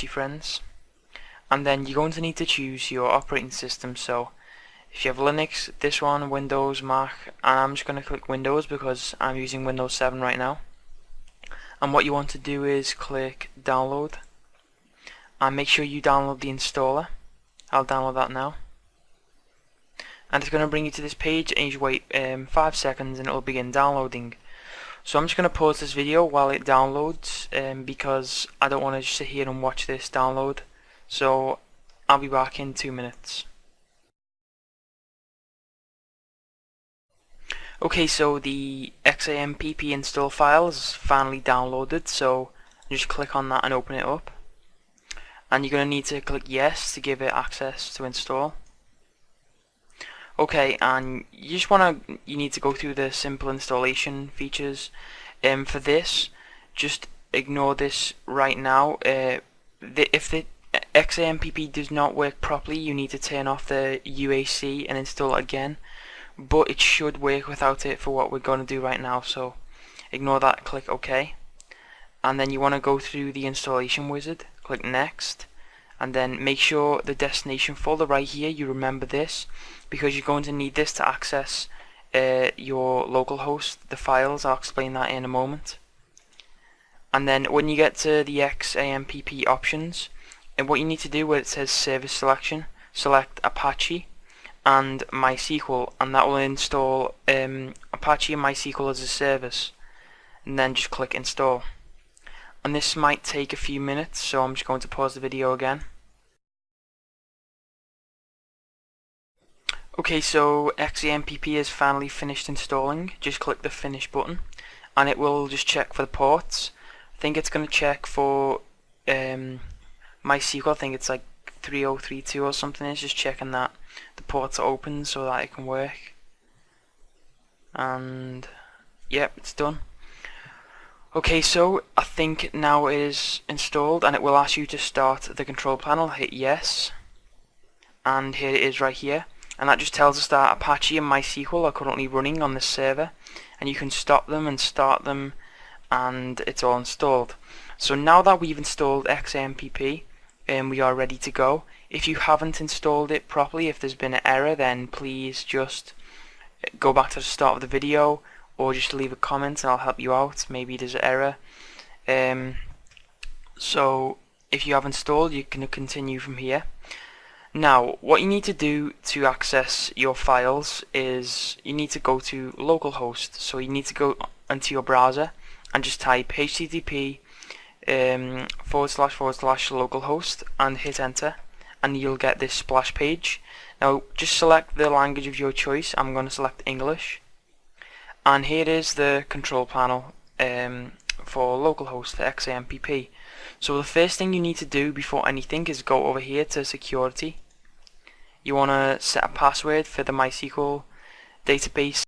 to your friends. And then you're going to need to choose your operating system. So if you have Linux, this one, Windows, Mac, and I'm just going to click Windows because I'm using Windows 7 right now. And what you want to do is click download, and make sure you download the installer. I'll download that now. And it's going to bring you to this page, and you just wait 5 seconds and it will begin downloading. So I'm just going to pause this video while it downloads because I don't want to just sit here and watch this download. So I'll be back in 2 minutes. Okay, so the XAMPP install file is finally downloaded, so just click on that and open it up. And you're going to need to click yes to give it access to install. Okay, and you need to go through the simple installation features. For this, just ignore this right now. If the XAMPP does not work properly, you need to turn off the UAC and install it again. But it should work without it for what we're going to do right now, so ignore that, click OK. And then you want to go through the installation wizard, click next, and then make sure the destination folder right here, you remember this, because you're going to need this to access your local host, the files. I'll explain that in a moment. And then when you get to the XAMPP options, and what you need to do where it says service selection, select Apache and MySQL, and that will install Apache and MySQL as a service, and then just click install. And this might take a few minutes, so I'm just going to pause the video again. Okay, so XAMPP is finally finished installing. Just click the finish button and it will just check for the ports. I think it's going to check for MySQL, I think it's like 3032 or something. It's just checking that the ports are open so that it can work. And yep, it's done. Okay, so I think now it is installed, and it will ask you to start the control panel. Hit yes, and here it is right here, and that just tells us that Apache and MySQL are currently running on this server, and you can stop them and start them, and it's all installed. So now that we've installed XAMPP, we are ready to go. If you haven't installed it properly, if there's been an error, then please just go back to the start of the video, or just leave a comment and I'll help you out. Maybe there's an error. So if you have installed, you can continue from here. Now what you need to do to access your files is you need to go to localhost. So you need to go into your browser and just type http / localhost and hit enter, and you'll get this splash page. Now just select the language of your choice. I'm going to select English. And here is the control panel for localhost for XAMPP. So the first thing you need to do before anything is go over here to security. You want to set a password for the MySQL database